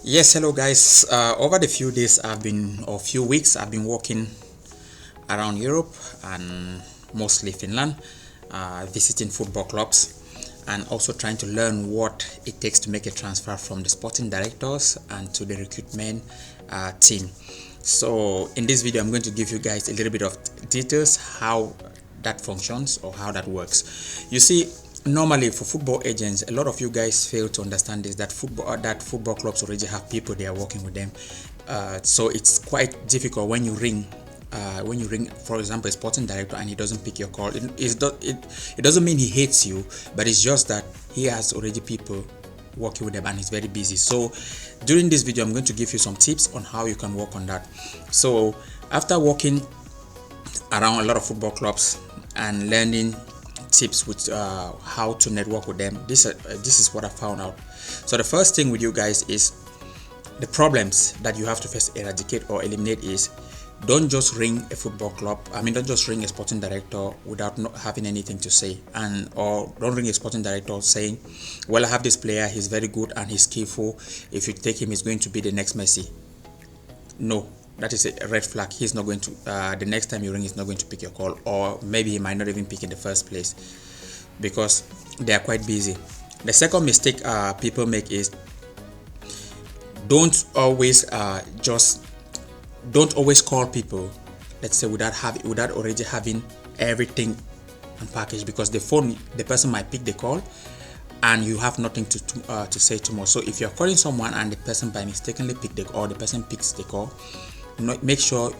Yes, hello guys. Over the few days or few weeks I've been working around Europe and mostly Finland, visiting football clubs and also trying to learn what it takes to make a transfer from the sporting directors and to the recruitment team. So in this video I'm going to give you guys a little bit of details how that functions or how that works. You see, normally for football agents, a lot of you guys fail to understand is that football clubs already have people they are working with them, so it's quite difficult when you ring, for example, a sporting director and he doesn't pick your call. It doesn't mean he hates you, but it's just that he has already people working with them and he's very busy. So during this video I'm going to give you some tips on how you can work on that. So after working around a lot of football clubs and learning tips with how to network with them, this is what I found out. So the first thing with you guys is the problems that you have to first eradicate or eliminate is don't just ring a football club. Don't just ring a sporting director without not having anything to say, or don't ring a sporting director saying, well, I have this player, he's very good and he's skillful, if you take him he's going to be the next Messi. No, that is a red flag. He's not going to, the next time you ring, he's not going to pick your call, or maybe he might not even pick in the first place because they are quite busy. The second mistake people make is don't always call people, let's say, without already having everything unpackaged, because the person might pick the call and you have nothing to say too much. So if you're calling someone and the person by mistakenly the person picks the call, make sure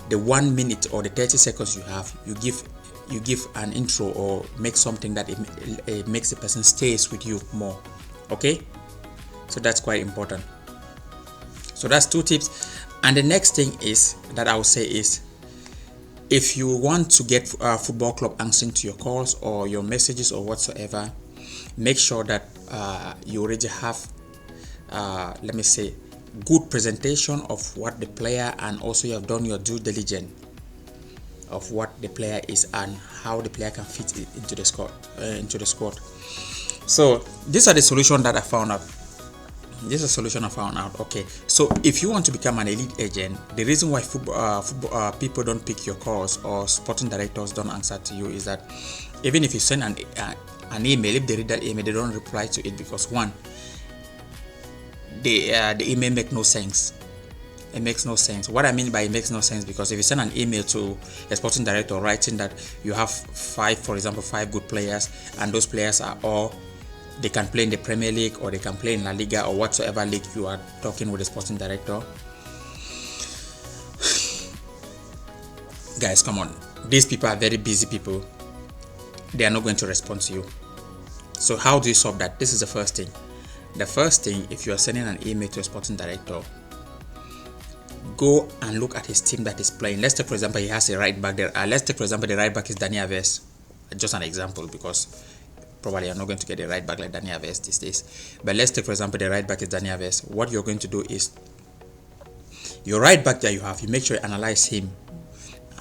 the 1 minute or the 30 seconds you have, you give an intro or make something that it makes the person stays with you more. Okay, so that's quite important. So that's two tips. And the next thing is that I would say is, if you want to get a football club answering to your calls or your messages or whatsoever, make sure that you already have let me say good presentation of what the player, and also you have done your due diligence of what the player is and how the player can fit into the squad. So these are the solution that I found out. Okay, so if you want to become an elite agent, the reason why football people don't pick your calls or sporting directors don't answer to you is that even if you send an email, if they read that email, they don't reply to it because one, the email makes no sense. It makes no sense. What I mean by it makes no sense, because if you send an email to a sporting director writing that you have five good players and those players are all, they can play in the Premier League or they can play in La Liga or whatsoever league you are talking with the sporting director. Guys, come on. These people are very busy people. They are not going to respond to you. So how do you solve that? This is the first thing. The first thing, if you are sending an email to a sporting director, go and look at his team that is playing. Let's take, for example, he has a right back there. Let's take, for example, the right back is Dani Alves. Just an example, because probably I'm not going to get a right back like Dani Alves these days. But let's take, for example, the right back is Dani Alves. What you're going to do is, your right back that you have, you make sure you analyze him.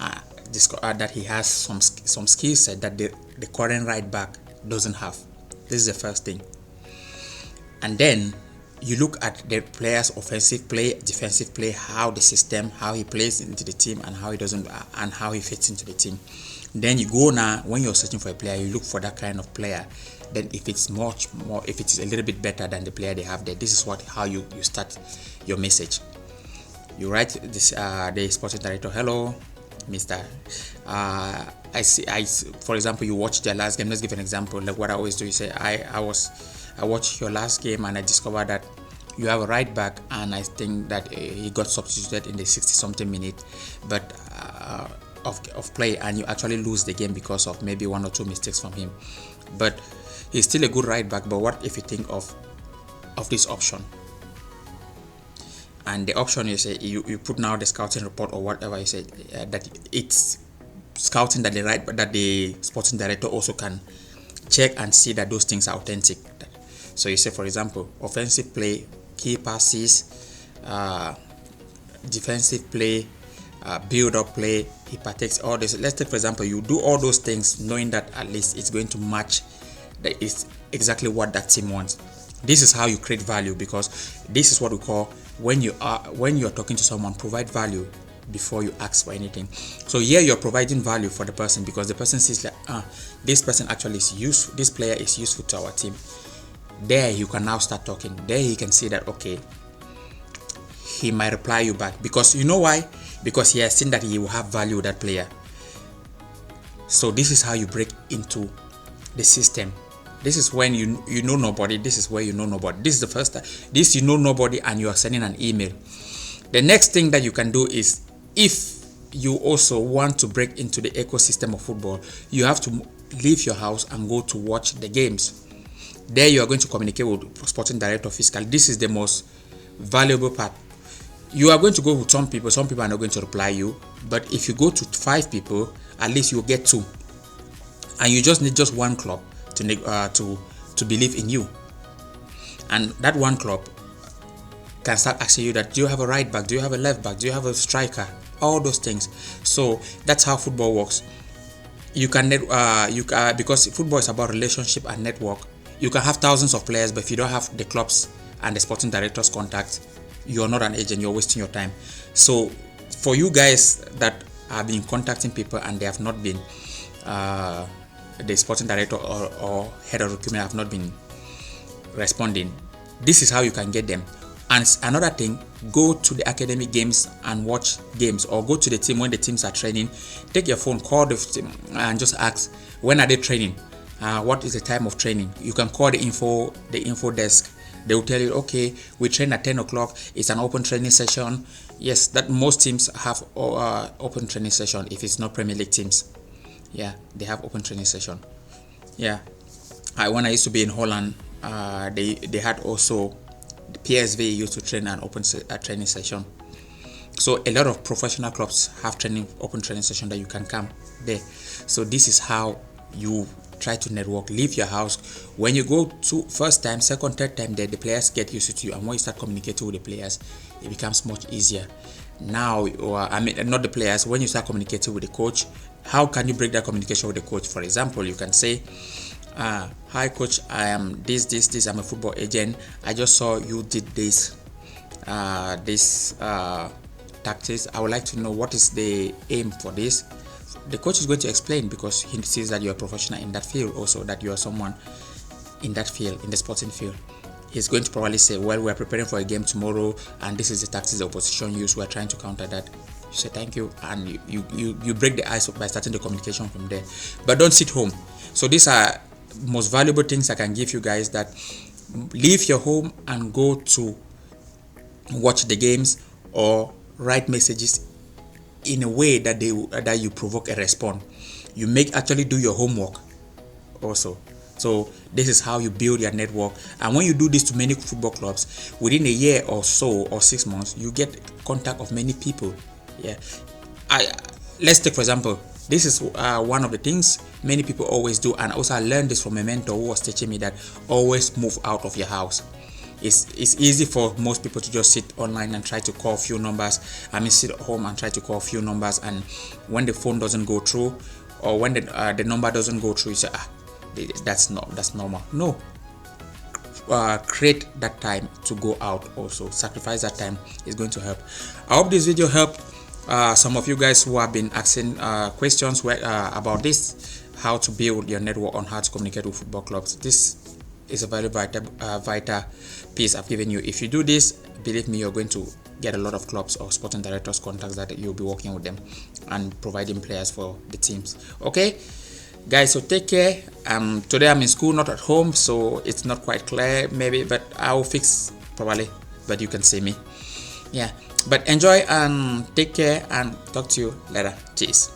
That he has some skill set that the current right back doesn't have. This is the first thing. And then you look at the player's offensive play, defensive play, how the system, how he plays into the team, and how he doesn't, and how he fits into the team. Then you go now, when you're searching for a player, you look for that kind of player. Then if it's if it's a little bit better than the player they have there, this is how you start your message. You write this the sporting director, hello, Mr. For example, you watch their last game. Let's give an example. Like what I always do, you say, I watched your last game and I discovered that you have a right back, and I think that he got substituted in the 60-something minute, but of play, and you actually lose the game because of maybe 1 or 2 mistakes from him. But he's still a good right back. But what if you think of this option? And the option, you say, you put now the scouting report or whatever, you say that it's scouting that the sporting director also can check and see that those things are authentic. So you say, for example, offensive play, key passes, defensive play, build-up play, he partakes all this. Let's take, for example, you do all those things knowing that at least it's going to match, that is exactly what that team wants. This is how you create value, because this is what we call, when you're talking to someone, provide value before you ask for anything. So here you're providing value for the person, because the person sees like, this person actually is useful, this player is useful to our team. There you can now start talking. There you can see that, okay, he might reply you back, because you know why? Because he has seen that he will have value with that player. So this is how you break into the system. This is when you know nobody. This is where you know nobody. This is the first time. This, you know nobody, and you are sending an email. The next thing that you can do is, if you also want to break into the ecosystem of football, you have to leave your house and go to watch the games. There you are going to communicate with sporting director physically. This is the most valuable part. You are going to go with some people are not going to reply you, but if you go to 5 people, at least you'll get 2, and you just need just one club to believe in you, and that one club can start asking you that, do you have a right back, do you have a left back, do you have a striker, all those things. So that's how football works. You can because football is about relationship and network. You can have thousands of players, but if you don't have the clubs and the sporting director's contact, you're not an agent, you're wasting your time. So for you guys that have been contacting people and they have not been the sporting director or head of recruitment have not been responding, this is how you can get them. And another thing, go to the academic games and watch games, or go to the team when the teams are training. Take your phone, call the team and just ask, when are they training? What is the time of training? You can call the info desk. They will tell you, okay, we train at 10 o'clock. It's an open training session. Yes, that most teams have open training session. If it's not Premier League teams, yeah, they have open training session. Yeah, when I used to be in Holland, they had also, the PSV used to train an open training session. So a lot of professional clubs have open training session that you can come there. So this is how you try to network. Leave your house. When you go to first time, second, third time there, the players get used to you, and when you start communicating with the players, it becomes much easier. Now, not the players, when you start communicating with the coach, how can you break that communication with the coach? For example, you can say, hi coach, I am this, I'm a football agent. I just saw you did this tactics. I would like to know, what is the aim for this? The coach is going to explain, because he sees that you're a professional in that field, also that you are someone in that field, in the sporting field. He's going to probably say, well, we're preparing for a game tomorrow, and this is the tactics the opposition use. We're trying to counter that. You say thank you, and you break the ice by starting the communication from there. But don't sit home. So these are most valuable things I can give you guys, that leave your home and go to watch the games, or write messages in a way that you provoke a response. You actually do your homework also. So this is how you build your network. And when you do this to many football clubs, within a year or so, or 6 months, you get contact of many people. Yeah, let's take for example, this is one of the things many people always do, and also I learned this from a mentor who was teaching me that always move out of your house. It's easy for most people to just sit online and try to call a few numbers. Sit at home and try to call a few numbers, and when the phone doesn't go through, or when the number doesn't go through, you say, that's normal. No, create that time to go out. Also sacrifice that time is going to help. I hope this video helped some of you guys who have been asking questions about this, how to build your network, on how to communicate with football clubs. This is a very vital piece I've given you. If you do this, believe me, you're going to get a lot of clubs or sporting directors contacts that you'll be working with them and providing players for the teams. Okay guys, so take care. Today I'm in school, not at home, so it's not quite clear maybe, but I'll fix probably, but you can see me. Yeah, but enjoy and take care, and talk to you later. Cheers.